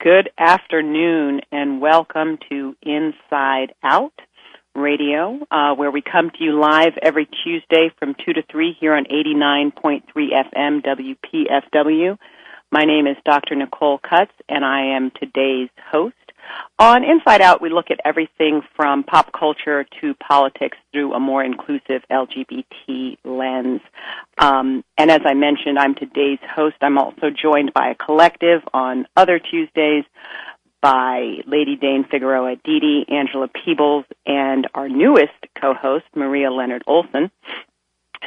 Good afternoon, and welcome to Inside Out Radio, where we come to you live every Tuesday from 2 to 3 here on 89.3 FM WPFW. My name is Dr. Nicole Cutts, and I am today's host. On Inside Out, we look at everything from pop culture to politics through a more inclusive LGBT lens. And as I mentioned, I'm today's host. I'm also joined by a collective on other Tuesdays by Lady Dane Figueroa Didi, Angela Peebles, and our newest co-host, Maria Leonard Olson,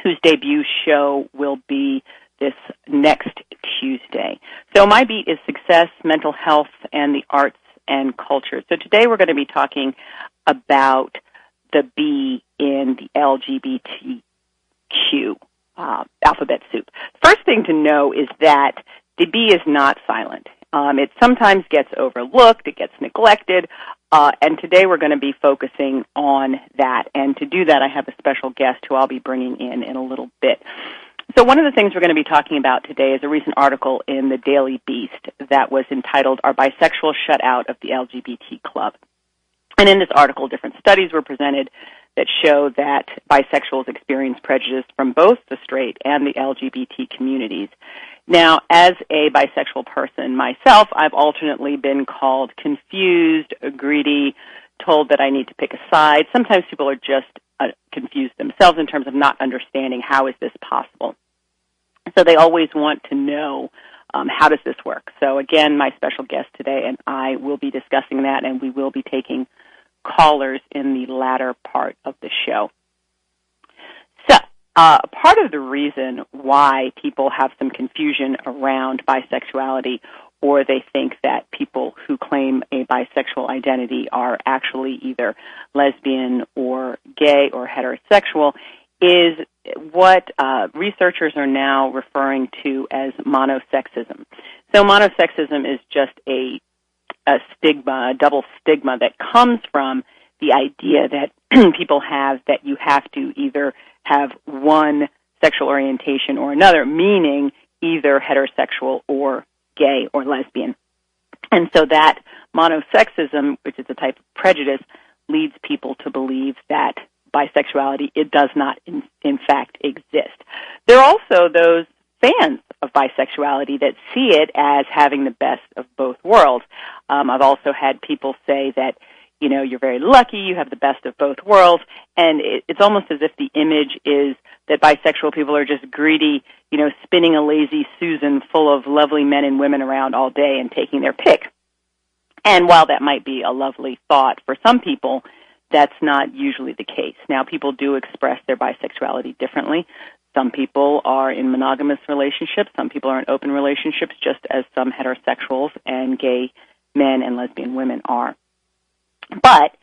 whose debut show will be this next Tuesday. So my beat is success, mental health, and the arts and culture. So today we're going to be talking about the B in the LGBTQ alphabet soup. First thing to know is that the B is not silent. It sometimes gets overlooked, it gets neglected, and today we're going to be focusing on that. And to do that, I have a special guest who I'll be bringing in a little bit. So one of the things we're going to be talking about today is a recent article in the Daily Beast that was entitled, "Are Bisexuals Shut Out of the LGBT Club?" And in this article, different studies were presented that show that bisexuals experience prejudice from both the straight and the LGBT communities. Now, as a bisexual person myself, I've alternately been called confused, greedy, told that I need to pick a side. Sometimes people are just confused themselves in terms of not understanding how is this possible. So they always want to know how does this work. So again, my special guest today and I will be discussing that, and we will be taking callers in the latter part of the show. So part of the reason why people have some confusion around bisexuality, or they think that people who claim a bisexual identity are actually either lesbian or gay or heterosexual, is what researchers are now referring to as monosexism. So monosexism is just a stigma, a double stigma that comes from the idea that people have that you have to either have one sexual orientation or another, meaning either heterosexual or gay or lesbian. And so that monosexism, which is a type of prejudice, leads people to believe that bisexuality, it does not in fact exist. There are also those fans of bisexuality that see it as having the best of both worlds. I've also had people say that, you know, you're very lucky, you have the best of both worlds, and it's almost as if the image is that bisexual people are just greedy, you know, spinning a lazy Susan full of lovely men and women around all day and taking their pick. And while that might be a lovely thought for some people, that's not usually the case. Now, people do express their bisexuality differently. Some people are in monogamous relationships. Some people are in open relationships, just as some heterosexuals and gay men and lesbian women are. But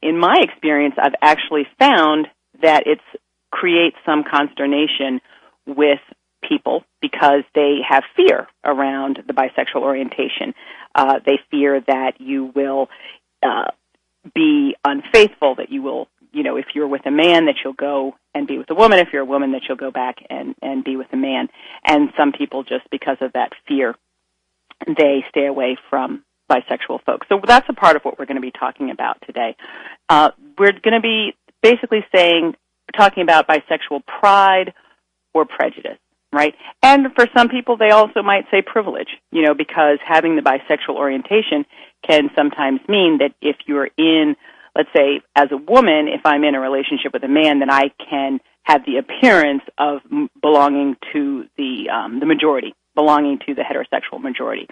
in my experience, I've actually found that it creates some consternation with people because they have fear around the bisexual orientation. They fear that you will be unfaithful, that you will, you know, if you're with a man, that you'll go and be with a woman. If you're a woman, that you'll go back and be with a man. And some people, just because of that fear, they stay away from bisexual folks. So that's a part of what we're going to be talking about today. We're going to be basically talking about bisexual pride or prejudice, right? And for some people, they also might say privilege, you know, because having the bisexual orientation can sometimes mean that if you're in, let's say, as a woman, if I'm in a relationship with a man, then I can have the appearance of belonging to the majority, belonging to the heterosexual majority.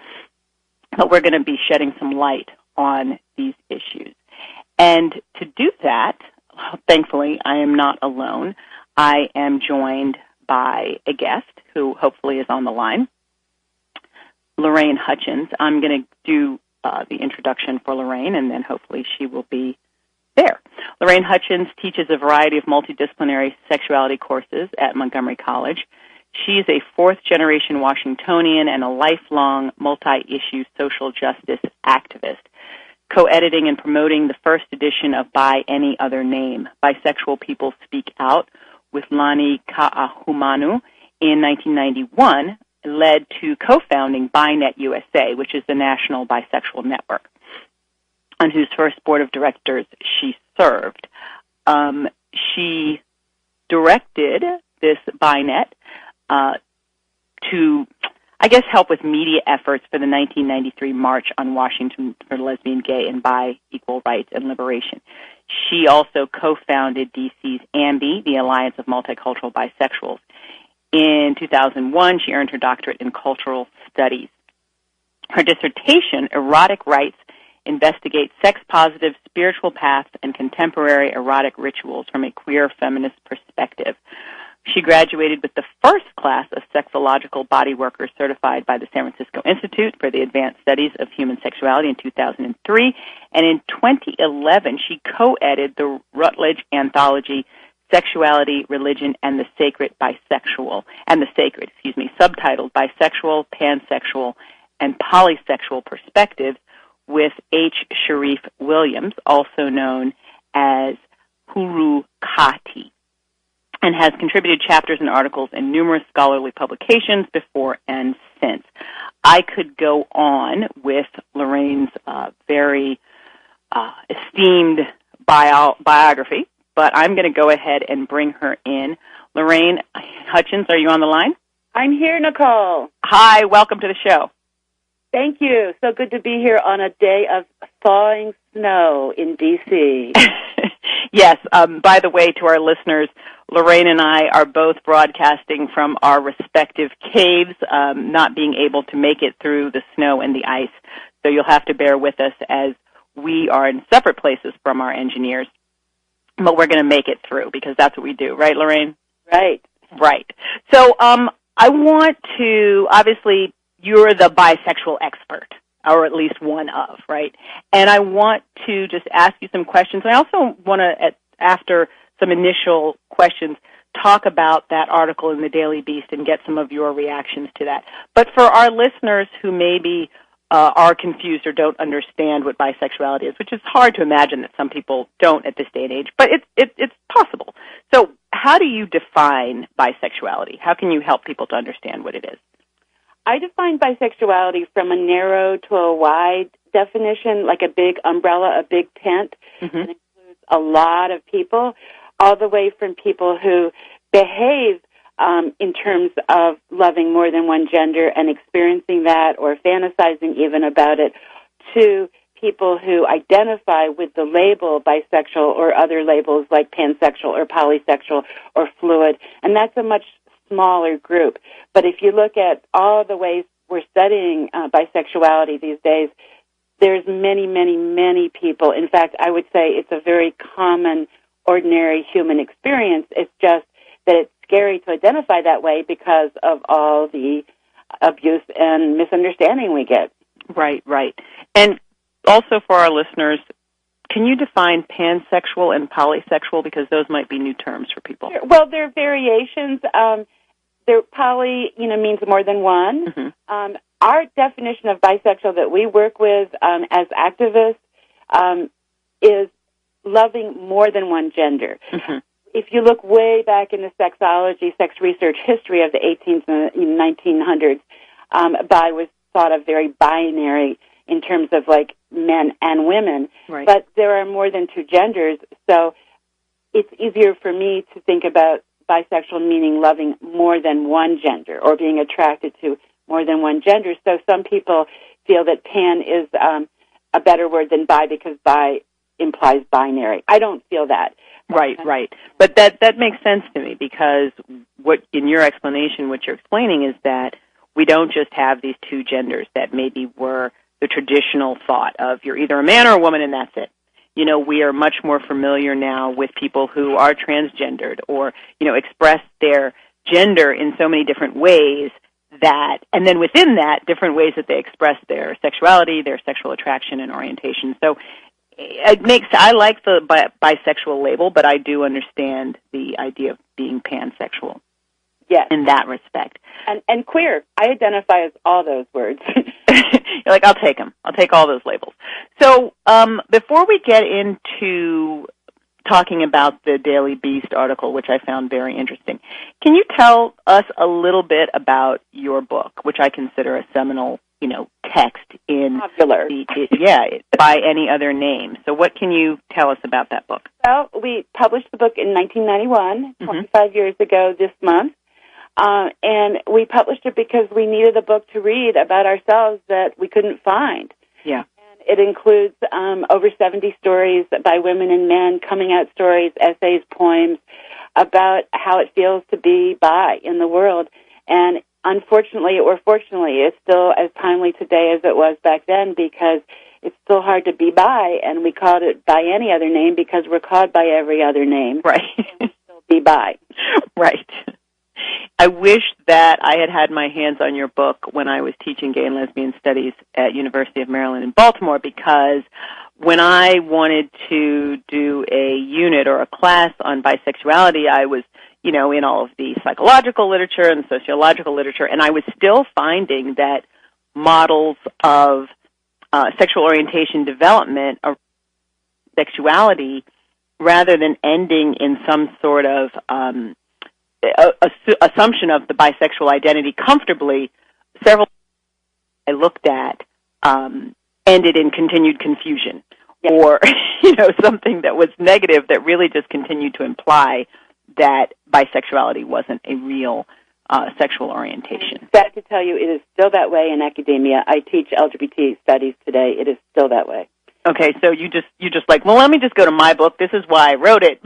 But we're going to be shedding some light on these issues. And to do that, thankfully, I am not alone. I am joined by a guest who hopefully is on the line, Loraine Hutchins. I'm going to do the introduction for Loraine, and then hopefully she will be there. Loraine Hutchins teaches a variety of multidisciplinary sexuality courses at Montgomery College. She is a fourth-generation Washingtonian and a lifelong multi-issue social justice activist, co-editing and promoting the first edition of By Any Other Name, Bisexual People Speak Out, with Lani Ka'ahumanu in 1991, led to co-founding BiNet USA, which is the National Bisexual Network, on whose first board of directors she served. She directed this BiNet to, I guess, help with media efforts for the 1993 March on Washington for lesbian, gay, and bi equal rights and liberation. She also co-founded DC's AMBI, the Alliance of Multicultural Bisexuals. In 2001, she earned her doctorate in cultural studies. Her dissertation, Erotic Rights, investigates sex-positive spiritual paths and contemporary erotic rituals from a queer feminist perspective. She graduated with the first class of sexological body workers certified by the San Francisco Institute for the Advanced Studies of Human Sexuality in 2003, and in 2011 she co-edited the Routledge anthology Sexuality, Religion, and the Sacred, subtitled Bisexual, Pansexual, and Polysexual Perspectives, with H. Sharif Williams, also known as Hurukati, and has contributed chapters and articles in numerous scholarly publications before and since. I could go on with Loraine's very esteemed biography, but I'm going to go ahead and bring her in. Loraine Hutchins, are you on the line? I'm here, Nicole. Hi, welcome to the show. Thank you. So good to be here on a day of thawing snow in D.C. Yes, by the way, to our listeners, Loraine and I are both broadcasting from our respective caves, not being able to make it through the snow and the ice. So you'll have to bear with us as we are in separate places from our engineers. But we're going to make it through because that's what we do. Right, Loraine? Right. Right. So I want to, obviously, you're the bisexual expert, or at least one of, right? And I want to just ask you some questions. I also want to, after some initial questions, talk about that article in the Daily Beast and get some of your reactions to that. But for our listeners who maybe are confused or don't understand what bisexuality is, which is hard to imagine that some people don't at this day and age, but it's possible. So how do you define bisexuality? How can you help people to understand what it is? I define bisexuality from a narrow to a wide definition, like a big umbrella, a big tent. Mm-hmm. It includes a lot of people, all the way from people who behave in terms of loving more than one gender and experiencing that or fantasizing even about it, to people who identify with the label bisexual or other labels like pansexual or polysexual or fluid. And that's a much smaller group. But if you look at all the ways we're studying bisexuality these days, there's many, many, many people. In fact, I would say it's a very common, ordinary human experience. It's just that it's scary to identify that way because of all the abuse and misunderstanding we get. Right, right. And also for our listeners, can you define pansexual and polysexual, because those might be new terms for people? Well, they're variations. Poly, means more than one. Mm-hmm. Our definition of bisexual that we work with as activists is loving more than one gender. Mm-hmm. If you look way back in the sexology, sex research history of the 18th and 1900s, bi was thought of very binary in terms of like men and women. Right. But there are more than two genders, so it's easier for me to think about bisexual meaning loving more than one gender or being attracted to more than one gender. So some people feel that pan is a better word than bi because bi implies binary. I don't feel that. Right, right. But that makes sense to me, because what in your explanation, what you're explaining is that we don't just have these two genders that maybe were the traditional thought of you're either a man or a woman and that's it. We are much more familiar now with people who are transgendered or, express their gender in so many different ways that, and then within that, different ways that they express their sexuality, their sexual attraction and orientation. So I like the bisexual label, but I do understand the idea of being pansexual. Yes. In that respect. And queer. I identify as all those words. You're like, I'll take them. I'll take all those labels. So before we get into talking about the Daily Beast article, which I found very interesting. Can you tell us a little bit about your book, which I consider a seminal, text in popular. By Any Other Name. So what can you tell us about that book? Well, we published the book in 1991, 25 years ago this month. And we published it because we needed a book to read about ourselves that we couldn't find. Yeah. It includes over 70 stories by women and men, coming out stories, essays, poems about how it feels to be bi in the world. And unfortunately, or fortunately, it's still as timely today as it was back then because it's still hard to be bi, and we called it By Any Other Name because we're called by every other name. Right. And we still be bi. Right. I wish that I had my hands on your book when I was teaching gay and lesbian studies at University of Maryland in Baltimore, because when I wanted to do a unit or a class on bisexuality, I was, in all of the psychological literature and sociological literature, and I was still finding that models of sexual orientation development or sexuality, rather than ending in some sort of assumption of the bisexual identity comfortably, several I looked at ended in continued confusion, or something that was negative that really just continued to imply that bisexuality wasn't a real sexual orientation. I'm sad to tell you, it is still that way in academia. I teach LGBT studies today. It is still that way. Okay, so you just like, well, let me just go to my book. This is why I wrote it.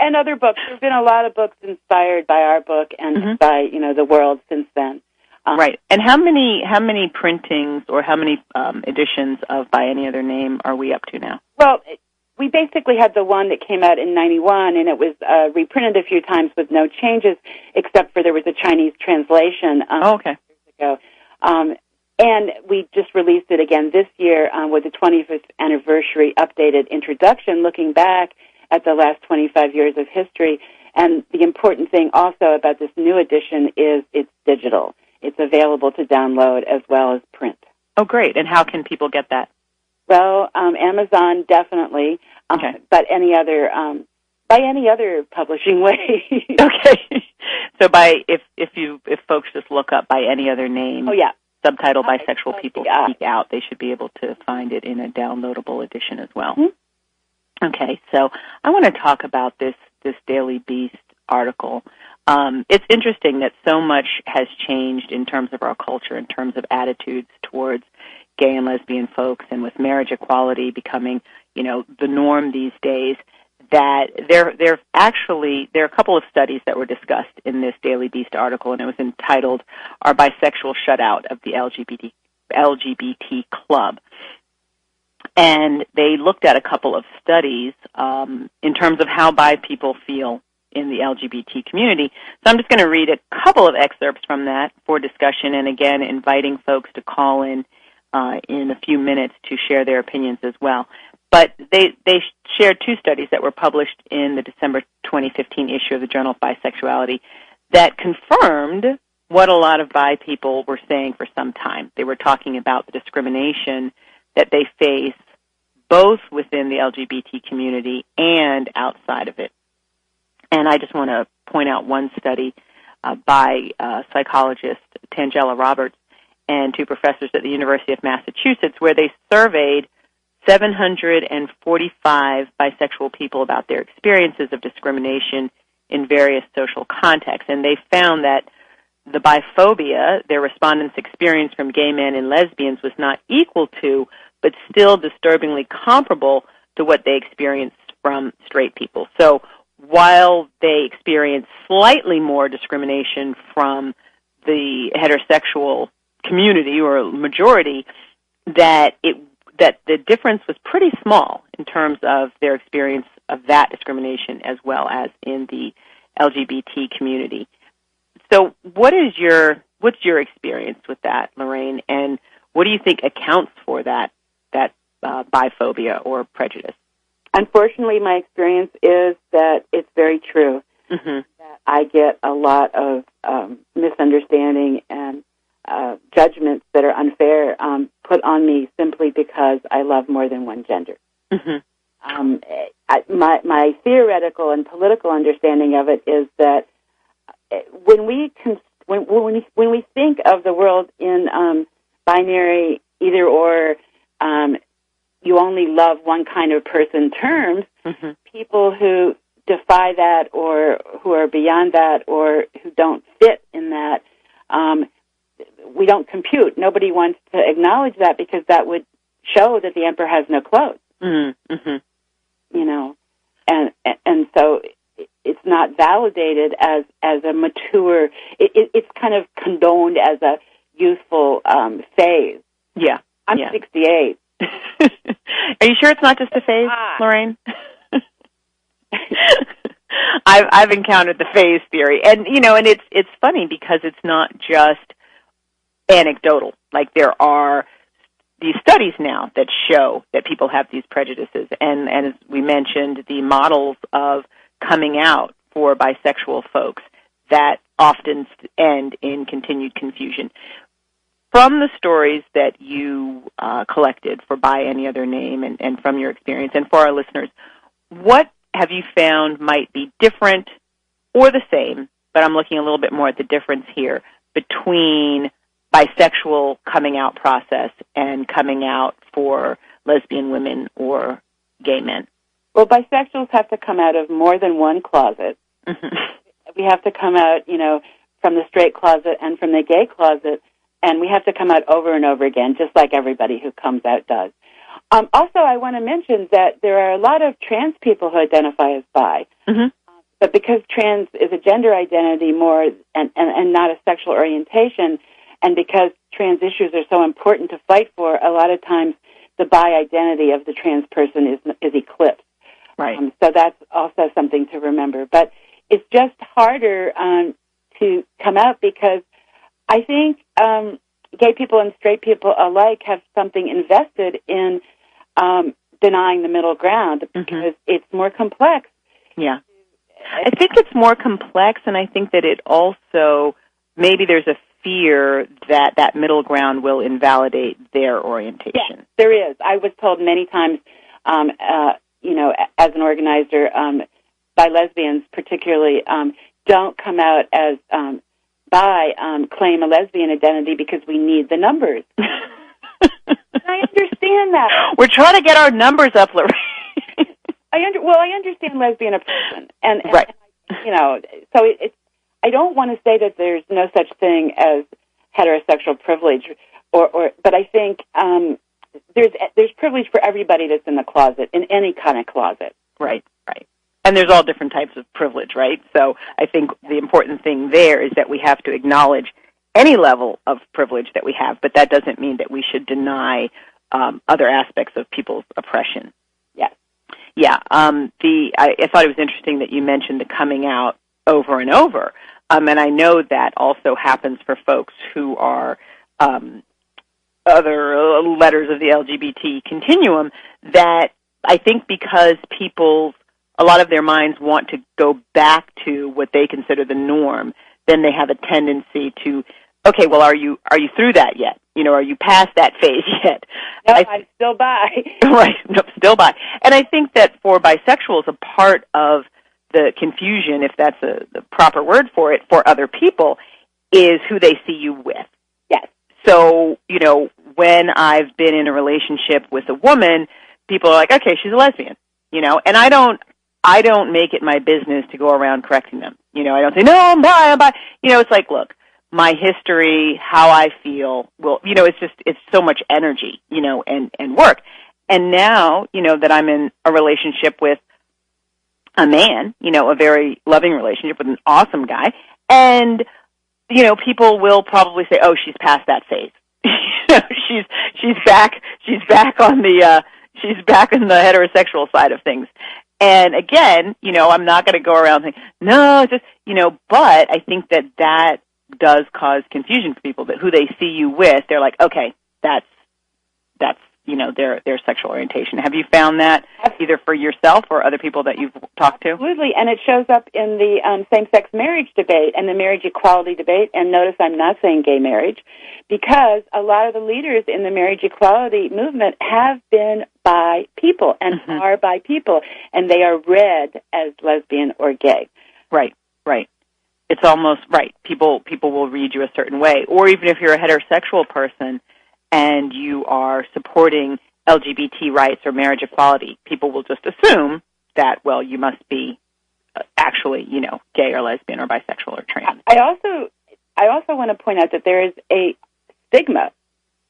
and other books. There have been a lot of books inspired by our book and by the world since then. Right. And how many printings or how many editions of By Any Other Name are we up to now? Well, we basically had the one that came out in 91, and it was reprinted a few times with no changes, except for there was a Chinese translation okay. years ago. And we just released it again this year with the 25th anniversary updated introduction, looking back at the last 25 years of history. And the important thing also about this new edition is it's digital. It's available to download as well as print. Oh, great. And how can people get that? Well, Amazon definitely, okay. But by any other publishing way. Okay. So if folks just look up By Any Other Name, subtitle Bisexual People Speak Out, they should be able to find it in a downloadable edition as well. Mm-hmm. Okay, so I want to talk about this Daily Beast article. It's interesting that so much has changed in terms of our culture, in terms of attitudes towards gay and lesbian folks, and with marriage equality becoming, the norm these days, that there are a couple of studies that were discussed in this Daily Beast article, and it was entitled "Are Bisexual Shut Out of the LGBT Club?" And they looked at a couple of studies in terms of how bi people feel in the LGBT community. So I'm just going to read a couple of excerpts from that for discussion, and again, inviting folks to call in a few minutes to share their opinions as well. But they shared two studies that were published in the December 2015 issue of the Journal of Bisexuality that confirmed what a lot of bi people were saying for some time. They were talking about the discrimination that they face both within the LGBT community and outside of it. And I just want to point out one study by psychologist Tangela Roberts and two professors at the University of Massachusetts, where they surveyed 745 bisexual people about their experiences of discrimination in various social contexts. And they found that the biphobia their respondents experienced from gay men and lesbians was not equal to, but still disturbingly comparable to what they experienced from straight people. So while they experienced slightly more discrimination from the heterosexual community or majority, that the difference was pretty small in terms of their experience of that discrimination as well as in the LGBT community. So what's your experience with that, Loraine, and what do you think accounts for that biphobia or prejudice? Unfortunately, my experience is that it's very true. Mm-hmm. That I get a lot of misunderstanding and judgments that are unfair put on me simply because I love more than one gender. Mm-hmm. My theoretical and political understanding of it is that when we think of the world in binary either or, you only love one kind of person terms, people who defy that or who are beyond that or who don't fit in that, we don't compute. Nobody wants to acknowledge that because that would show that the emperor has no clothes. You know, and so it's not validated as a mature. It's kind of condoned as a youthful phase. Yeah, I'm 68. Are you sure it's not just a phase, Loraine? I've encountered the phase theory, and and it's funny because it's not just anecdotal. Like there are these studies now that show that people have these prejudices, and as we mentioned, the models of coming out for bisexual folks that often end in continued confusion. From the stories that you collected for By Any Other Name and from your experience, and for our listeners, what have you found might be different or the same, but I'm looking a little bit more at the difference here, between bisexual coming out process and coming out for lesbian women or gay men? Well, bisexuals have to come out of more than one closet. We have to come out, from the straight closet and from the gay closet, and we have to come out over and over again, just like everybody who comes out does. Also, I want to mention that there are a lot of trans people who identify as bi, but because trans is a gender identity more and not a sexual orientation, and because trans issues are so important to fight for, a lot of times the bi identity of the trans person is eclipsed. Right. So that's also something to remember. But it's just harder to come out because I think gay people and straight people alike have something invested in denying the middle ground because it's more complex. Yeah. I think it's more complex, and I think that it also, maybe there's a fear that that middle ground will invalidate their orientation. Yes, there is. I was told many times, as an organizer, by lesbians particularly, don't come out as claim a lesbian identity because we need the numbers. I understand that. We're trying to get our numbers up, Loraine. I understand lesbian oppression, and right. So it's. I don't want to say that there's no such thing as heterosexual privilege, but I think there's privilege for everybody that's in the closet, in any kind of closet. Right. And there's all different types of privilege, right? So I think the important thing there is that we have to acknowledge any level of privilege that we have, but that doesn't mean that we should deny other aspects of people's oppression. Yes. Yeah. I thought it was interesting that you mentioned the coming out over and over. And I know that also happens for folks who are other letters of the LGBT continuum, that I think because a lot of their minds want to go back to what they consider the norm, then they have a tendency to, okay, well, are you through that yet? Are you past that phase yet? No, I'm still bi. Right, no, still bi. And I think that for bisexuals, a part of the confusion, if that's the proper word for it, for other people, is who they see you with. Yes. So, when I've been in a relationship with a woman, people are like, okay, she's a lesbian, and I don't make it my business to go around correcting them. I don't say, no, I'm bi. It's like, look, my history, how I feel, it's so much energy, and work. And now, that I'm in a relationship with a man, a very loving relationship with an awesome guy, and, people will probably say, oh, she's past that phase. she's back on she's back on the heterosexual side of things. And again, I'm not going to go around saying, no, just, but I think that does cause confusion for people, that who they see you with, they're like, okay, that's their sexual orientation. Have you found that either for yourself or other people that you've talked to? Absolutely, and it shows up in the same-sex marriage debate and the marriage equality debate, and notice I'm not saying gay marriage, because a lot of the leaders in the marriage equality movement have been by people and are by people, and they are read as lesbian or gay. Right, right. It's almost right. People will read you a certain way. Or even if you're a heterosexual person and you are supporting LGBT rights or marriage equality, people will just assume that, well, you must be actually, gay or lesbian or bisexual or trans. I also want to point out that there is a stigma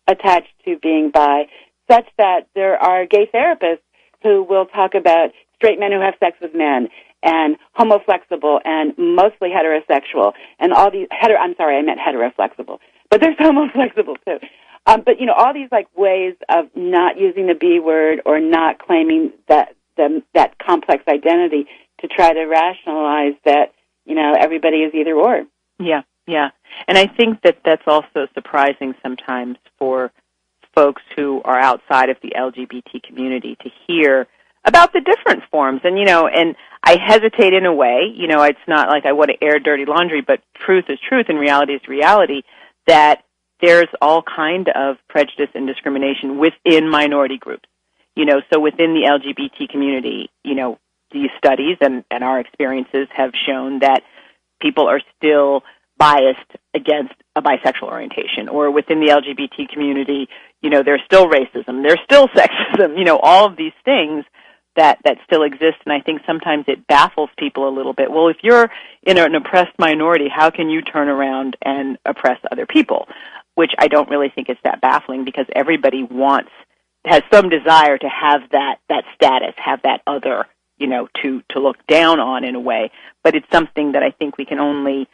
attached to being bi, such that there are gay therapists who will talk about straight men who have sex with men and homoflexible and mostly heterosexual and all these I meant heteroflexible, but there's homoflexible too. But all these ways of not using the B word or not claiming that complex identity to try to rationalize that everybody is either or. Yeah, yeah, and I think that that's also surprising sometimes for folks who are outside of the LGBT community to hear about the different forms. And and I hesitate in a way. It's not like I want to air dirty laundry, but truth is truth and reality is reality. That there's all kind of prejudice and discrimination within minority groups. So within the LGBT community, these studies and our experiences have shown that people are still biased against a bisexual orientation. Or within the LGBT community, there's still racism, there's still sexism, all of these things that still exist. And I think sometimes it baffles people a little bit. Well, if you're in an oppressed minority, how can you turn around and oppress other people? Which I don't really think is that baffling, because everybody has some desire to have that status, have that other, to look down on in a way. But it's something that I think we can only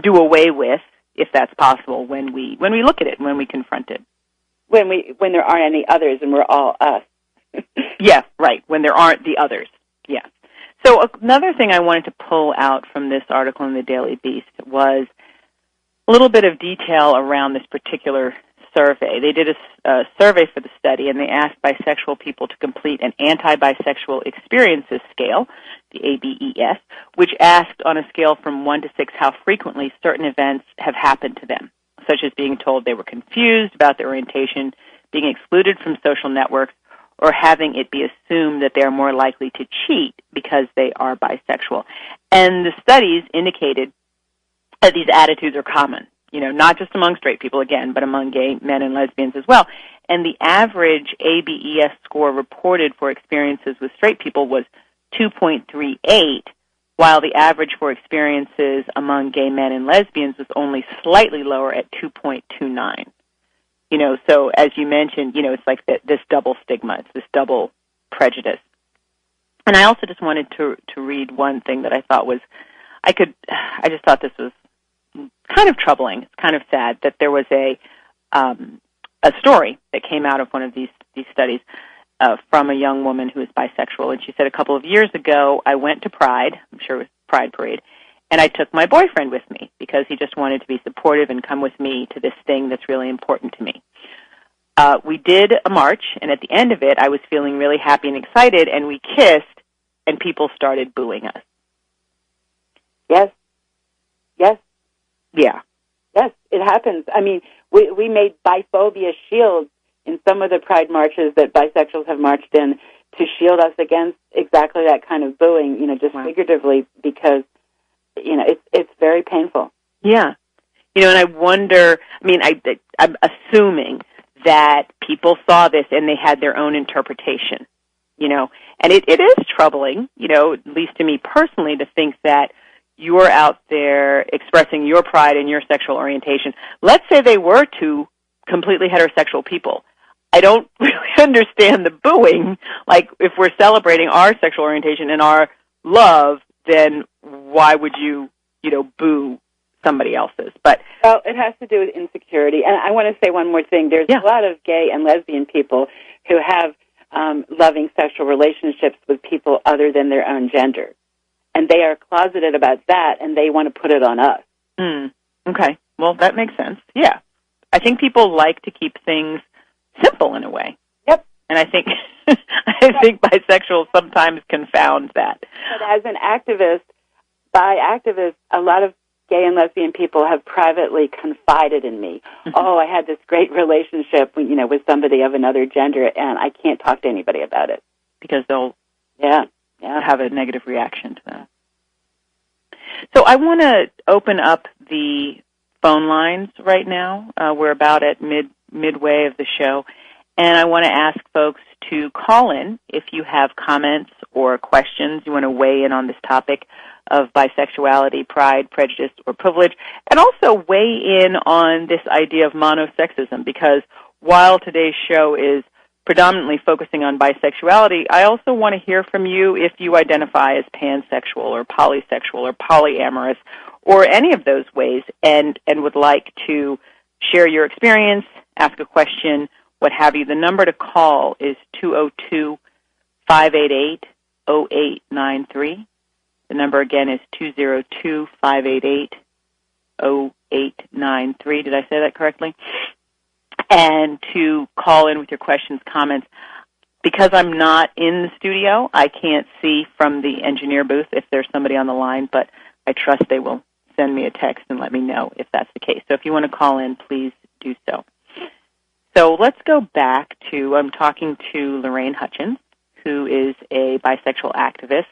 do away with, if that's possible, when we look at it, when we confront it. When there aren't any others and we're all us. Yeah, right, when there aren't the others. Yeah. So another thing I wanted to pull out from this article in the Daily Beast was a little bit of detail around this particular survey. They did a survey for the study, and they asked bisexual people to complete an anti-bisexual experiences scale, the ABES, which asked on a scale from 1 to 6 how frequently certain events have happened to them, such as being told they were confused about their orientation, being excluded from social networks, or having it be assumed that they are more likely to cheat because they are bisexual. And the studies indicated that these attitudes are common, not just among straight people, again, but among gay men and lesbians as well. And the average ABES score reported for experiences with straight people was 2.38, while the average for experiences among gay men and lesbians was only slightly lower at 2.29. So as you mentioned, it's like this double stigma, it's this double prejudice. And I also just wanted to read one thing that I thought was, I just thought this was kind of troubling. It's kind of sad that there was a story that came out of one of these studies from a young woman who is bisexual, and she said, a couple of years ago, I went to Pride, I'm sure it was Pride Parade, and I took my boyfriend with me because he just wanted to be supportive and come with me to this thing that's really important to me. We did a march, and at the end of it, I was feeling really happy and excited, and we kissed, and people started booing us. Yes. Yes. Yeah. Yes, it happens. I mean, we made biphobia shields in some of the Pride marches that bisexuals have marched in to shield us against exactly that kind of booing, just figuratively, because, it's very painful. Yeah. And I wonder, I'm assuming that people saw this and they had their own interpretation, and it is troubling, at least to me personally, to think that you're out there expressing your pride and your sexual orientation. Let's say they were two completely heterosexual people. I don't really understand the booing. Like, if we're celebrating our sexual orientation and our love, then why would you, boo somebody else's? Well, it has to do with insecurity. And I want to say one more thing. There's a lot of gay and lesbian people who have loving sexual relationships with people other than their own gender. And they are closeted about that, and they want to put it on us. Okay. Well, that makes sense. Yeah. I think people like to keep things simple in a way. Yep. And I think bisexuals sometimes confound that. But as an activist, bi activist, a lot of gay and lesbian people have privately confided in me. Oh, I had this great relationship, with somebody of another gender, and I can't talk to anybody about it. Because they'll have a negative reaction to that. So I want to open up the phone lines right now. We're about at midway of the show, and I want to ask folks to call in if you have comments or questions. You want to weigh in on this topic of bisexuality, pride, prejudice, or privilege, and also weigh in on this idea of monosexism, because while today's show is predominantly focusing on bisexuality, I also want to hear from you if you identify as pansexual or polysexual or polyamorous or any of those ways, and would like to share your experience, ask a question, what have you. The number to call is 202-588-0893. The number again is 202-588-0893. Did I say that correctly? And to call in with your questions, comments. Because I'm not in the studio, I can't see from the engineer booth if there's somebody on the line, but I trust they will send me a text and let me know if that's the case. So if you want to call in, please do so. So let's go back to, I'm talking to Loraine Hutchins, who is a bisexual activist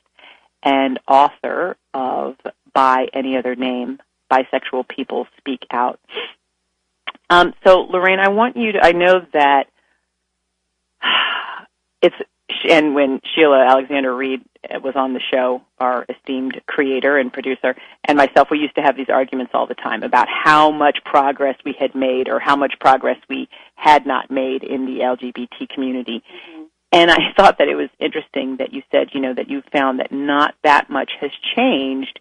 and author of By Any Other Name, Bisexual People Speak Out. So, Loraine, I want you to, I know that and when Sheila Alexander Reed was on the show, our esteemed creator and producer, and myself, we used to have these arguments all the time about how much progress we had made or how much progress we had not made in the LGBT community. Mm-hmm. And I thought that it was interesting that you said, that you found that not that much has changed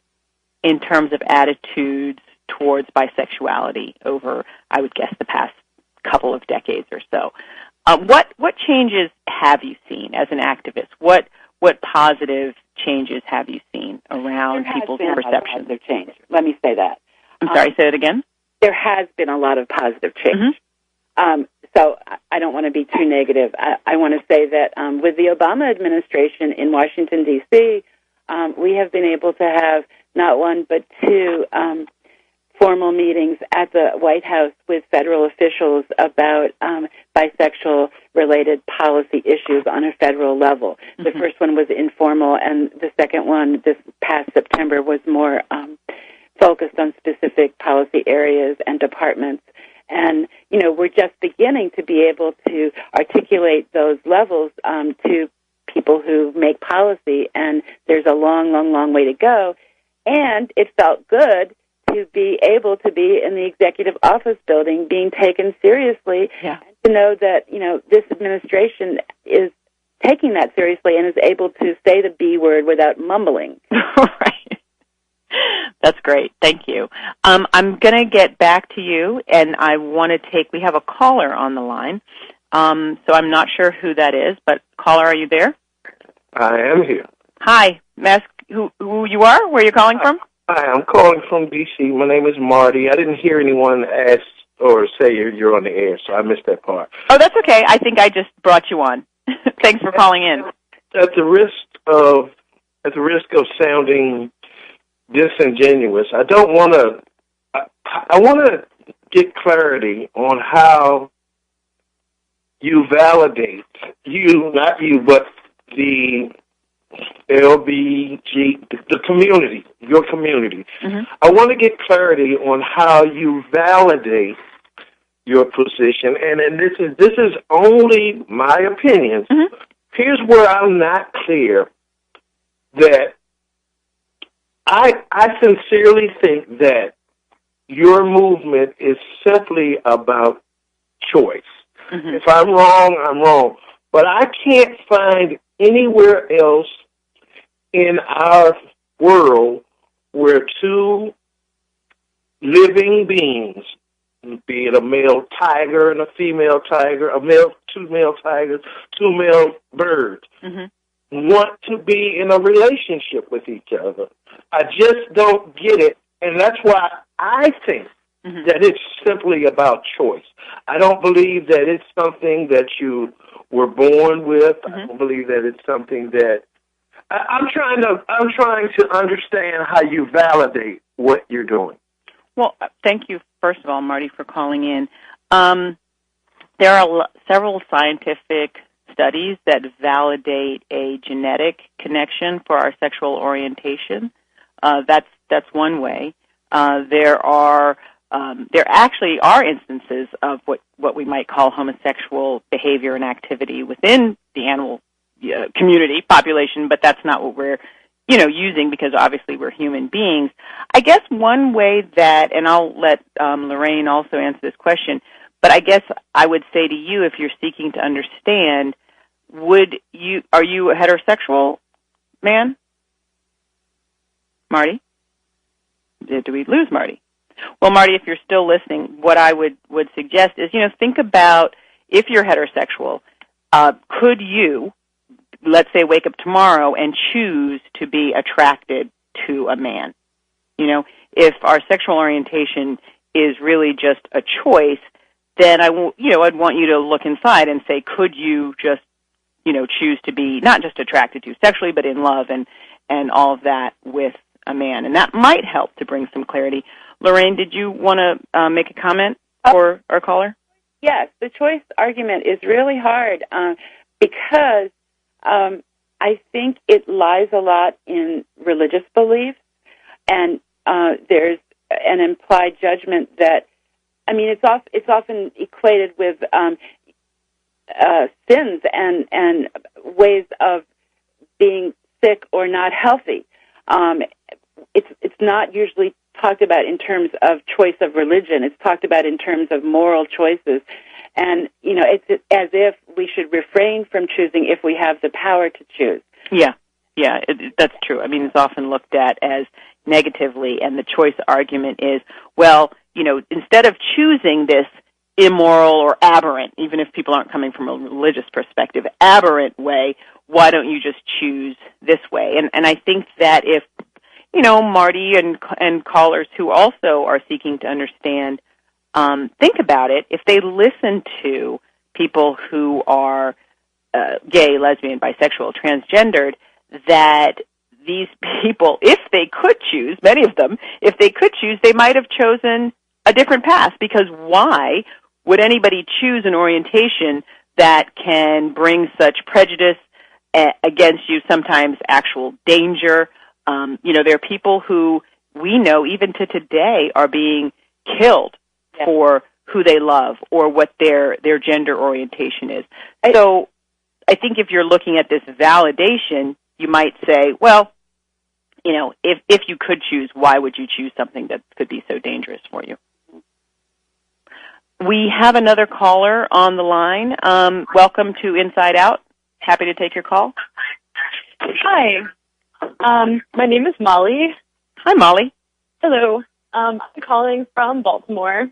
in terms of attitudes towards bisexuality over, I would guess, the past couple of decades or so. What changes have you seen as an activist? What positive changes have you seen around people's perceptions? There has been a lot of positive change. Let me say that. I'm sorry, say it again? There has been a lot of positive change. Mm-hmm. So I don't want to be too negative. I want to say that with the Obama administration in Washington, D.C., we have been able to have not one but two formal meetings at the White House with federal officials about bisexual-related policy issues on a federal level. Mm-hmm. The first one was informal, and the second one this past September was more focused on specific policy areas and departments. And, we're just beginning to be able to articulate those levels to people who make policy, and there's a long, long, long way to go. And it felt good to be able to be in the executive office building being taken seriously, and to know that, this administration is taking that seriously and is able to say the B word without mumbling. Right. That's great. Thank you. I'm going to get back to you, and I want to we have a caller on the line, so I'm not sure who that is, but caller, are you there? I am here. Hi. May I ask who you are, where you're calling from? Hi, I'm calling from D.C. My name is Marty. I didn't hear anyone ask or say you're on the air, so I missed that part. Oh, that's okay. I think I just brought you on. Thanks for calling in. At the risk of sounding disingenuous, I want to get clarity on how you validate not you, but the the community, your community. Mm-hmm. I want to get clarity on how you validate your position, and this is only my opinion. Mm-hmm. Here's where I'm not clear. That I sincerely think that your movement is simply about choice. Mm-hmm. If I'm wrong, I'm wrong. But I can't find anywhere else in our world where two living beings, be it a male tiger and a female tiger, two male tigers, two male birds, mm-hmm. want to be in a relationship with each other. I just don't get it, and that's why I think mm-hmm. that it's simply about choice. I don't believe that it's something that you were born with. Mm-hmm. I don't believe that it's something that I'm trying to understand how you validate what you're doing. Well, thank you, first of all, Marty, for calling in. There are several scientific studies that validate a genetic connection for our sexual orientation. That's one way. There actually are instances of what we might call homosexual behavior and activity within the animal community population, but that's not what we're using, because obviously we're human beings. I guess one way that, and I'll let Loraine also answer this question, but I guess I would say to you, if you're seeking to understand, are you a heterosexual man? Marty? Did we lose Marty? Well, Marty, if you're still listening, what I would suggest is, think about, if you're heterosexual, could you, let's say, wake up tomorrow and choose to be attracted to a man? If our sexual orientation is really just a choice, then I'd want you to look inside and say, could you just, choose to be not just attracted to sexually, but in love and all of that with a man? And that might help to bring some clarity. Loraine, did you want to make a comment for our caller? Yes, the choice argument is really hard because I think it lies a lot in religious beliefs, and there's an implied judgment that, it's often equated with sins and ways of being sick or not healthy. It's not usually talked about in terms of choice of religion. It's talked about in terms of moral choices. And, it's as if we should refrain from choosing if we have the power to choose. Yeah, that's true. It's often looked at as negatively, and the choice argument is, well, instead of choosing this immoral or aberrant, even if people aren't coming from a religious perspective, aberrant way, why don't you just choose this way? And I think that if, Marty and callers who also are seeking to understand, think about it, if they listen to people who are gay, lesbian, bisexual, transgendered, that these people, if they could choose, many of them, if they could choose, they might have chosen a different path, because why would anybody choose an orientation that can bring such prejudice against you, sometimes actual danger? There are people who we know even to today are being killed for who they love or what their gender orientation is. So I think if you're looking at this validation, you might say, well, if you could choose, why would you choose something that could be so dangerous for you? We have another caller on the line. Welcome to Inside Out. Happy to take your call. Hi. My name is Molly. Hi, Molly. Hello. I'm calling from Baltimore.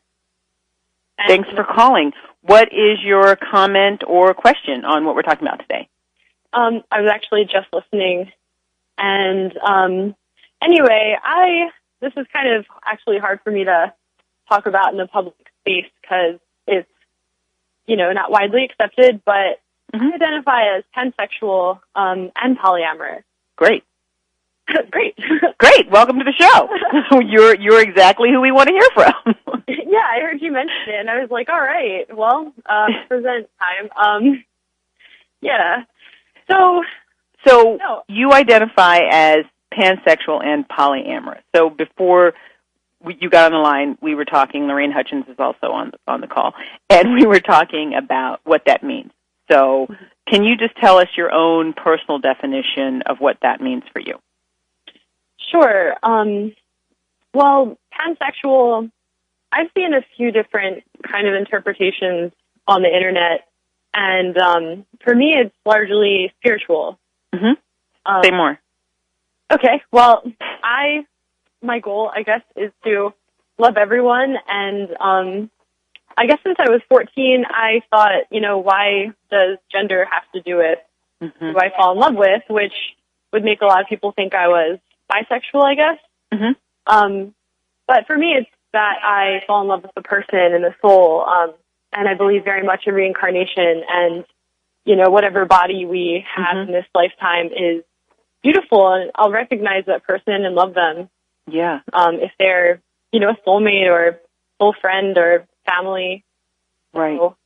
Thanks for calling. What is your comment or question on what we're talking about today? I was actually just listening. And anyway, this is kind of actually hard for me to talk about in the public space because it's, not widely accepted, but I identify as pansexual and polyamorous. Great. Great. Great. Welcome to the show. You're exactly who we want to hear from. Yeah, I heard you mention it, and I was like, all right, well, present time. Yeah. So no. You identify as pansexual and polyamorous. So before you got on the line, we were talking, Loraine Hutchins is also on the call, and we were talking about what that means. So can you just tell us your own personal definition of what that means for you? Sure. Well, pansexual, I've seen a few different kind of interpretations on the internet, and for me, it's largely spiritual. Say more. Okay. Well, my goal, I guess, is to love everyone, and I guess since I was 14, I thought, why does gender have to do with who I fall in love with, which would make a lot of people think I was bisexual, I guess. But for me, it's that I fall in love with the person and the soul, and I believe very much in reincarnation, and, whatever body we have in this lifetime is beautiful, and I'll recognize that person and love them. Yeah. If they're, a soulmate or soul friend or family. Right. So,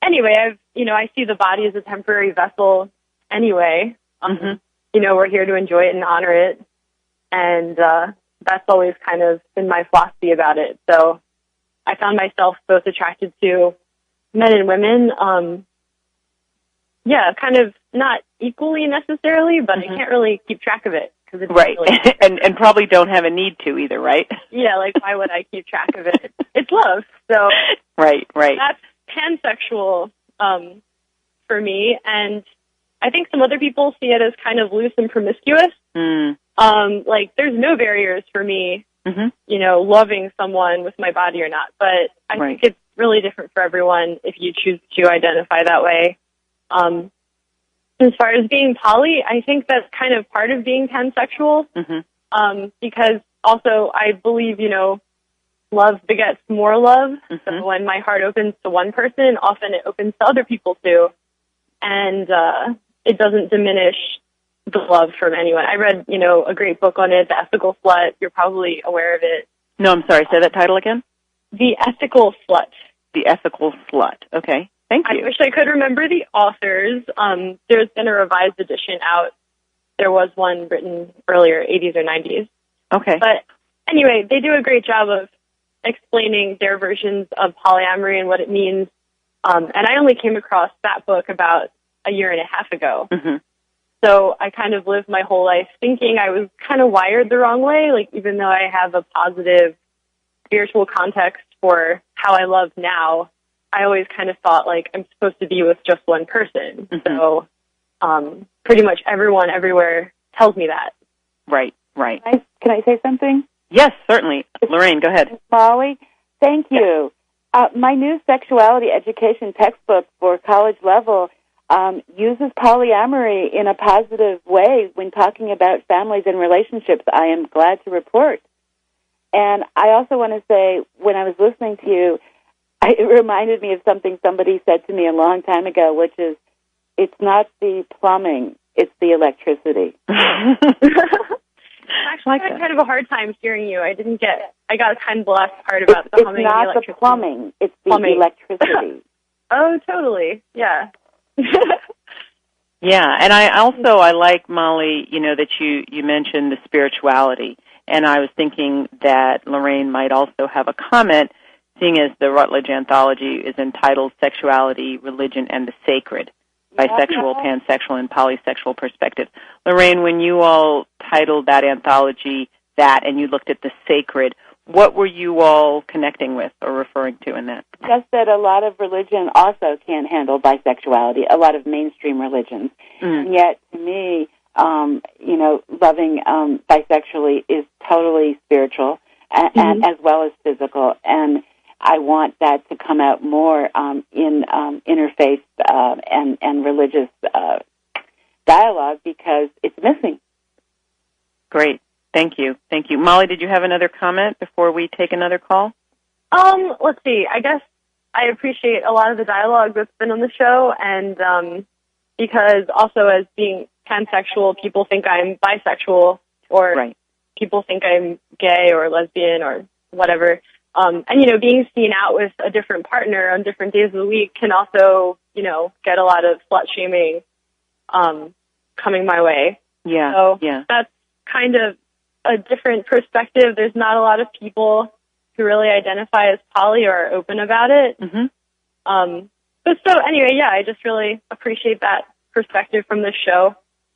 anyway, I see the body as a temporary vessel anyway. We're here to enjoy it and honor it. And that's always kind of been my philosophy about it. So I found myself both attracted to men and women. Kind of not equally necessarily, but I can't really keep track of it. Cause it's right. Really and probably don't have a need to either, right? Yeah, like why would I keep track of it? It's love. So right. That's pansexual for me. And I think some other people see it as kind of loose and promiscuous. Like there's no barriers for me, loving someone with my body or not. But I think it's really different for everyone if you choose to identify that way. As far as being poly, I think that's kind of part of being pansexual. Because also I believe, love begets more love. So when my heart opens to one person, often it opens to other people too. And it doesn't diminish the love from anyone. I read, a great book on it, The Ethical Slut. You're probably aware of it. No, I'm sorry. Say that title again. The Ethical Slut. The Ethical Slut. Okay. Thank you. I wish I could remember the authors. There's been a revised edition out. There was one written earlier, 80s or 90s. Okay. But anyway, they do a great job of explaining their versions of polyamory and what it means. And I only came across that book about a year and a half ago. So I kind of lived my whole life thinking I was kind of wired the wrong way. Like, even though I have a positive spiritual context for how I love now, I always kind of thought like I'm supposed to be with just one person. So pretty much everyone everywhere tells me that. Right. Can I say something? Yes, certainly. Loraine, go ahead. Molly, thank you. My new sexuality education textbook for college level uses polyamory in a positive way when talking about families and relationships. I am glad to report. And I also want to say, when I was listening to you, it reminded me of something somebody said to me a long time ago, which is, it's not the plumbing, it's the electricity. Actually, I had kind of a hard time hearing you. I got kind of the last part about the humming and the electricity. It's not the plumbing, it's the electricity. Oh, totally. Yeah. Yeah, and I like, Molly, that you mentioned the spirituality, and I was thinking that Loraine might also have a comment, seeing as the Rutledge anthology is entitled Sexuality, Religion, and the Sacred, Bisexual, Pansexual, and Polysexual Perspectives. Loraine, when you all titled that anthology that, and you looked at the sacred, what were you all connecting with or referring to in that? Just that a lot of religion also can't handle bisexuality, a lot of mainstream religions. And yet, to me, loving bisexually is totally spiritual and as well as physical. And I want that to come out more in interfaith and religious dialogue because it's missing. Great. Thank you. Molly, did you have another comment before we take another call? Let's see. I guess I appreciate a lot of the dialogue that's been on the show, and because also as being pansexual, people think I'm bisexual, or people think I'm gay or lesbian or whatever. And, being seen out with a different partner on different days of the week can also, get a lot of slut-shaming coming my way. Yeah. So that's kind of a different perspective. There's not a lot of people who really identify as poly or are open about it. But so anyway, I just really appreciate that perspective from this show.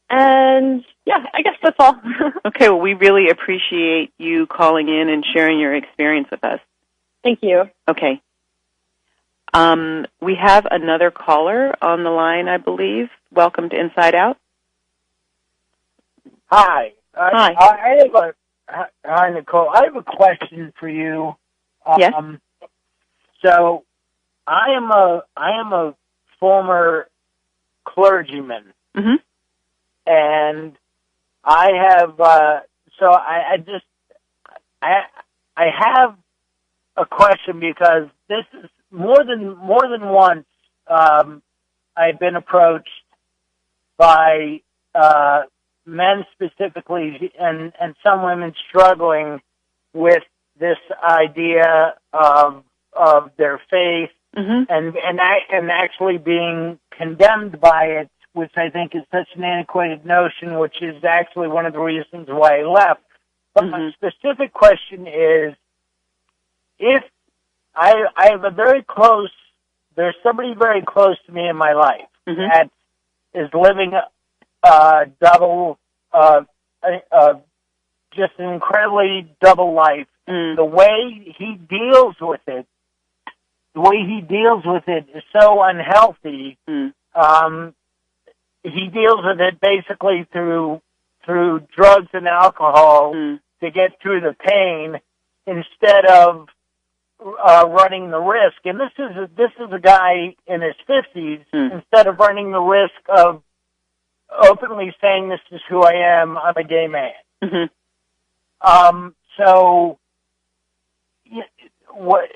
And I guess that's all. Okay, well, we really appreciate you calling in and sharing your experience with us. Thank you. Okay. We have another caller on the line, I believe. Welcome to Inside Out. Hi. Hi. Hi, Nicole. I have a question for you. Yes. So, I am a former clergyman, and I have. I have a question because this is more than once. I've been approached by men specifically, and some women struggling with this idea of their faith and actually being condemned by it, which I think is such an antiquated notion, which is actually one of the reasons why I left. But my specific question is, if I have there's somebody very close to me in my life that is living just an incredibly double life. The way he deals with it is so unhealthy. He deals with it basically through drugs and alcohol to get through the pain instead of running the risk. And this is a guy in his 50s. Instead of running the risk of openly saying, "This is who I am. I'm a gay man." So, what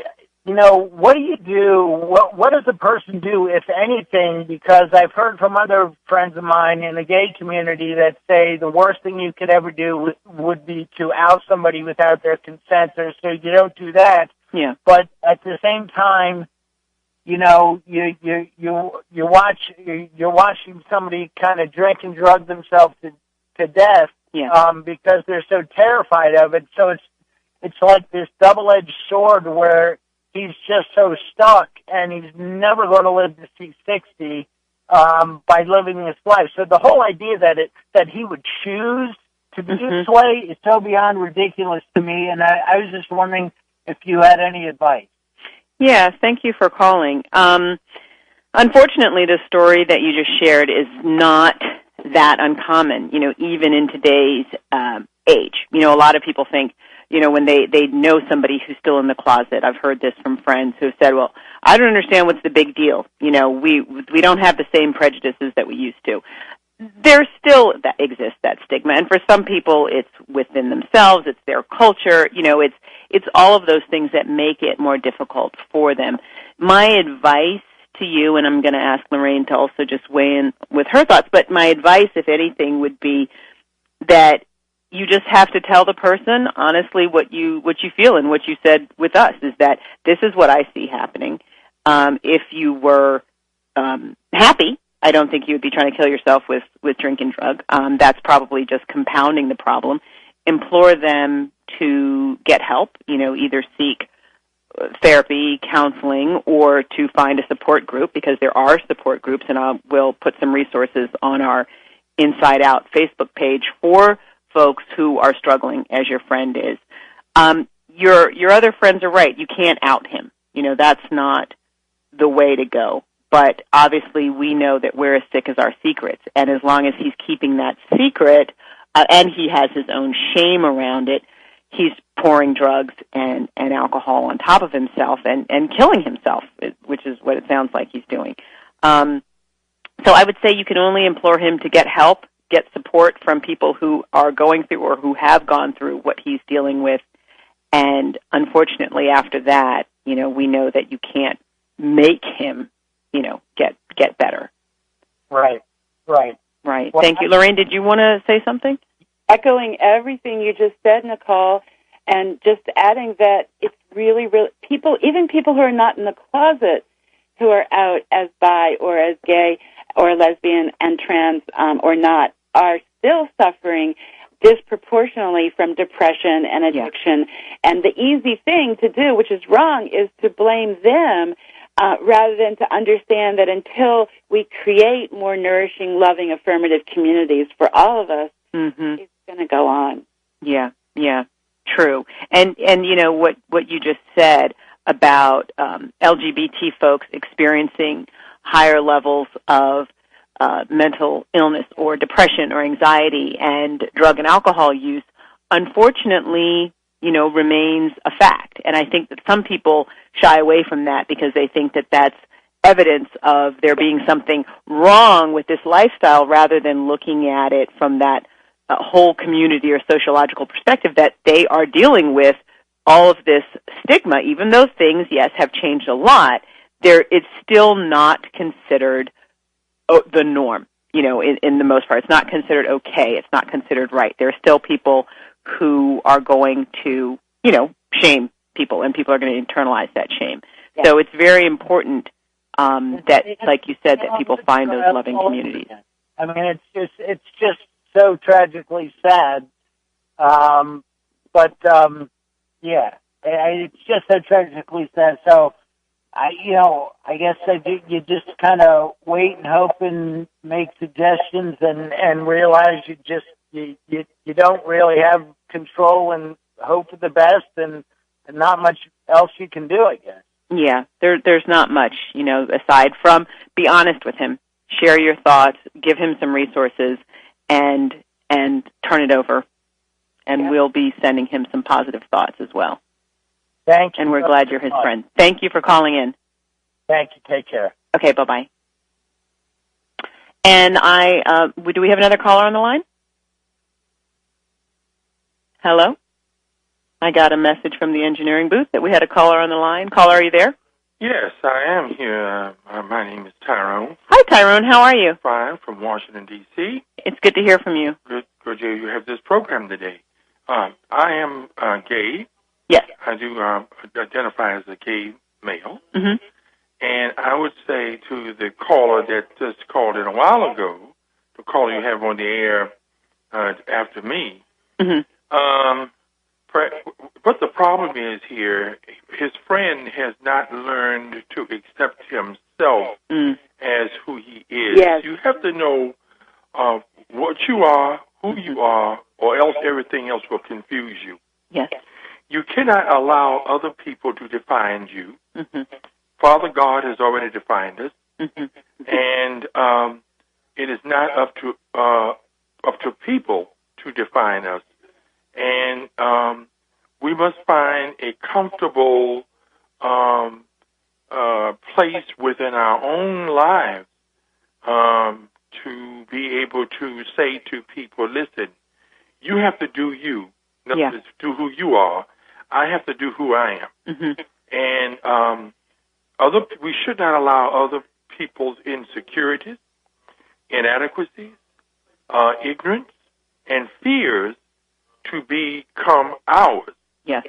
do you do? What does a person do, if anything? Because I've heard from other friends of mine in the gay community that say the worst thing you could ever do would be to out somebody without their consent, or so you don't do that. Yeah. But at the same time, you're watching somebody kind of drink and drug themselves to death. Yeah. Because they're so terrified of it. So it's like this double-edged sword where he's just so stuck, and he's never going to live to see 60 by living this life. So the whole idea that he would choose to be this way is so beyond ridiculous to me. And I was just wondering if you had any advice. Yeah, thank you for calling. Unfortunately, the story that you just shared is not that uncommon, even in today's age. A lot of people think, when they know somebody who's still in the closet. I've heard this from friends who said, well, I don't understand what's the big deal. We don't have the same prejudices that we used to. There still exists that stigma, and for some people it's within themselves, it's their culture, it's all of those things that make it more difficult for them. My advice to you, and I'm going to ask Loraine to also just weigh in with her thoughts, but my advice, if anything, would be that you just have to tell the person honestly what you feel, and what you said with us is that this is what I see happening. If you were happy, I don't think you would be trying to kill yourself with drink and drug. That's probably just compounding the problem. Implore them to get help, either seek therapy, counseling, or to find a support group, because there are support groups, and we'll put some resources on our Inside Out Facebook page for folks who are struggling, as your friend is. Your other friends are right. You can't out him. That's not the way to go. But obviously we know that we're as sick as our secrets, and as long as he's keeping that secret, and he has his own shame around it, he's pouring drugs and alcohol on top of himself and killing himself, which is what it sounds like he's doing. So I would say you can only implore him to get help, get support from people who are going through or who have gone through what he's dealing with. And unfortunately, after that, we know that you can't make him, get better. Right. Well, thank you. Loraine, did you want to say something? Echoing everything you just said, Nicole, and just adding that it's really, really even people who are not in the closet, who are out as bi or as gay or lesbian and trans or not, are still suffering disproportionately from depression and addiction. Yeah. And the easy thing to do, which is wrong, is to blame them rather than to understand that until we create more nourishing, loving, affirmative communities for all of us, it's going to go on. Yeah, true. And what you just said about LGBT folks experiencing higher levels of mental illness or depression or anxiety and drug and alcohol use, unfortunately, remains a fact. And I think that some people shy away from that because they think that that's evidence of there being something wrong with this lifestyle, rather than looking at it from that whole community or sociological perspective that they are dealing with all of this stigma. Even though things, yes, have changed a lot, it's still not considered the norm, in the most part. It's not considered okay. It's not considered right. There are still people who are going to shame people, and people are going to internalize that shame. Yeah. So it's very important that, like you said, that people find those loving communities. I mean, it's just so tragically sad. Yeah, it's just so tragically sad. So, I guess you just kind of wait and hope and make suggestions and realize you don't really have control and hope for the best and not much else you can do, I guess. Yeah, there's not much, aside from be honest with him, share your thoughts, give him some resources, and turn it over. And we'll be sending him some positive thoughts as well. Thank you. And we're glad you're his friend. Thank you for calling in. Thank you. Take care. Okay, bye-bye. And do we have another caller on the line? Hello? I got a message from the engineering booth that we had a caller on the line. Caller, are you there? Yes, I am here. My name is Tyrone. Hi, Tyrone. How are you? Fine, from Washington, D.C. It's good to hear from you. Good you have this program today. I am gay. Yes. I do identify as a gay male. Mm-hmm. And I would say to the caller that just called in a while ago, the caller you have on the air after me, mm-hmm. What the problem is here, his friend has not learned to accept himself as who he is. Yes. You have to know what you are, who you are, or else everything else will confuse you. Yes. You cannot allow other people to define you. Mm-hmm. Father God has already defined us, mm-hmm. and it is not up to people to define us. And we must find a comfortable place within our own lives to be able to say to people, listen, you have to do you. Yeah. Do who you are. I have to do who I am. Mm-hmm. And we should not allow other people's insecurities, inadequacies, ignorance, and fears to become ours. Yes.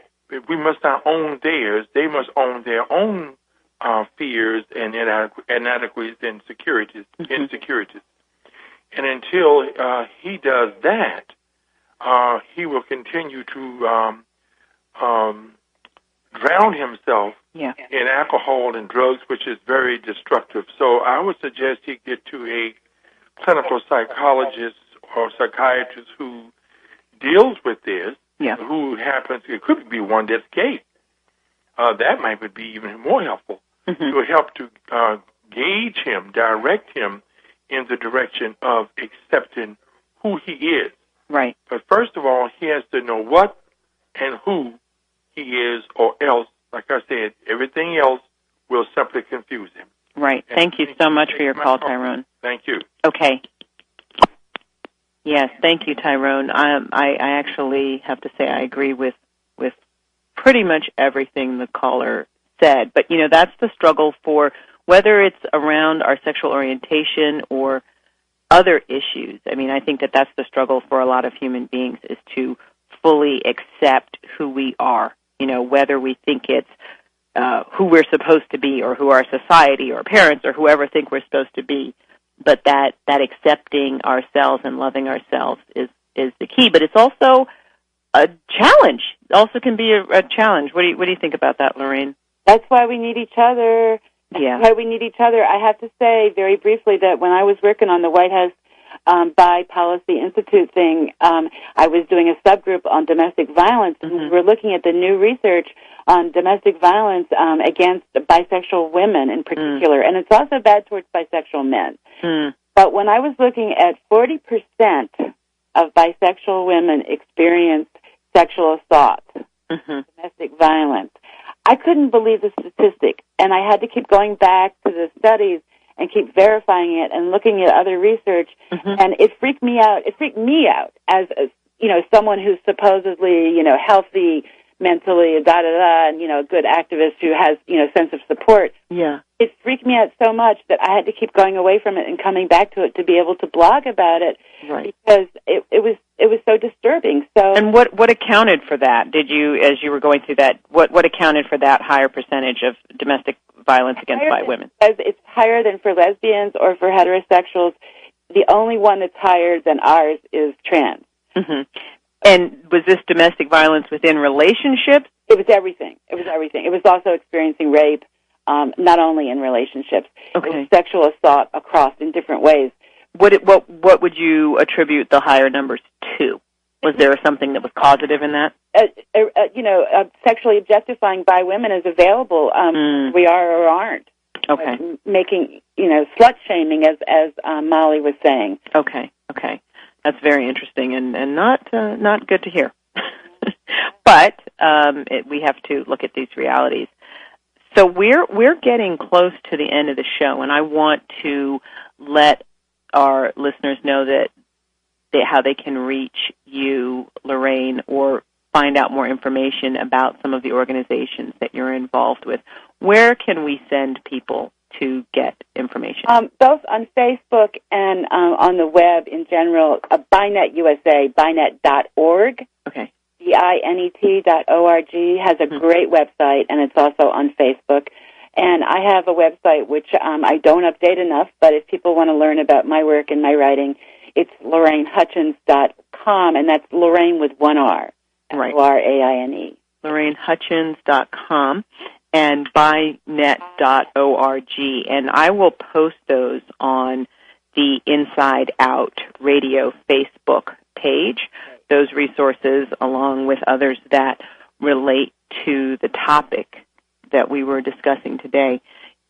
We must not own theirs. They must own their own fears and inadequacies and insecurities. And until he does that, he will continue to drown himself in alcohol and drugs, which is very destructive. So I would suggest he get to a clinical psychologist or psychiatrist who deals with this, who happens, it could be one that's gay. That might be even more helpful to help to gauge him, direct him in the direction of accepting who he is. Right. But first of all, he has to know what and who he is, or else, like I said, everything else will simply confuse him. Right. Thank you so much for your call, Tyrone. Thank you. Okay. Yes, thank you, Tyrone. I actually have to say I agree with pretty much everything the caller said. But, that's the struggle for whether it's around our sexual orientation or other issues. I mean, I think that's the struggle for a lot of human beings, is to fully accept who we are, whether we think it's who we're supposed to be or who our society or parents or whoever think we're supposed to be. But that accepting ourselves and loving ourselves is the key. But it's also a challenge. It also can be a challenge. What do you think about that, Loraine? That's why we need each other. Yeah. That's why we need each other. I have to say very briefly that when I was working on the White House Bi Policy Institute thing, I was doing a subgroup on domestic violence, and we were looking at the new research on domestic violence against bisexual women in particular, and it's also bad towards bisexual men. But when I was looking at 40% of bisexual women experienced sexual assault, domestic violence, I couldn't believe the statistic, and I had to keep going back to the studies and keep verifying it and looking at other research, and it freaked me out. It freaked me out as someone who's supposedly, healthy, mentally, and, a good activist who has, sense of support. Yeah. It freaked me out so much that I had to keep going away from it and coming back to it to be able to blog about it. Right. Because it was so disturbing. So. And what accounted for that? Did you, as you were going through that, what accounted for that higher percentage of domestic violence against white women? It's higher than for lesbians or for heterosexuals. The only one that's higher than ours is trans. Mm-hmm. And was this domestic violence within relationships? It was everything. It was also experiencing rape, not only in relationships. Okay. It was sexual assault across in different ways. What would you attribute the higher numbers to? Was there something that was causative in that? Sexually objectifying by women is available. We are or aren't. Okay. Making, slut shaming, as Molly was saying. Okay. That's very interesting and not good to hear. But we have to look at these realities. So we're getting close to the end of the show, and I want to let our listeners know how they can reach you, Loraine, or find out more information about some of the organizations that you're involved with. Where can we send people to get information? Both on Facebook and on the web in general. BINET USA, BINET.org. Okay. BINET.org has a great website, and it's also on Facebook. And I have a website which I don't update enough, but if people want to learn about my work and my writing, it's LoraineHutchins.com, and that's Loraine with one R. Right. Loraine. LoraineHutchins.com and BINET.org. And I will post those on the Inside Out Radio Facebook page, those resources along with others that relate to the topic that we were discussing today.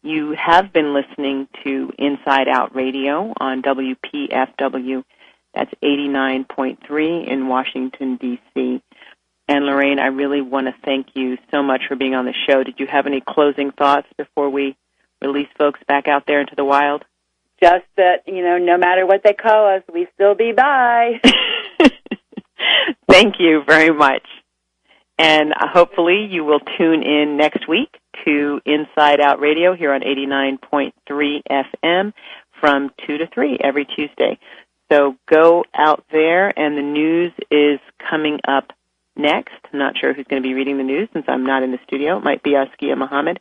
You have been listening to Inside Out Radio on WPFW. That's 89.3 in Washington, D.C. And Loraine, I really want to thank you so much for being on the show. Did you have any closing thoughts before we release folks back out there into the wild? Just that, no matter what they call us, we still be bi. Thank you very much. And hopefully you will tune in next week to Inside Out Radio here on 89.3 FM from 2 to 3 every Tuesday. So go out there, and the news is coming up next. I'm not sure who's going to be reading the news since I'm not in the studio. It might be Askia Muhammad.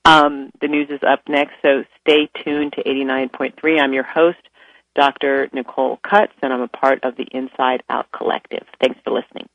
The news is up next, so stay tuned to 89.3. I'm your host, Dr. Nicole Cutts, and I'm a part of the Inside Out Collective. Thanks for listening.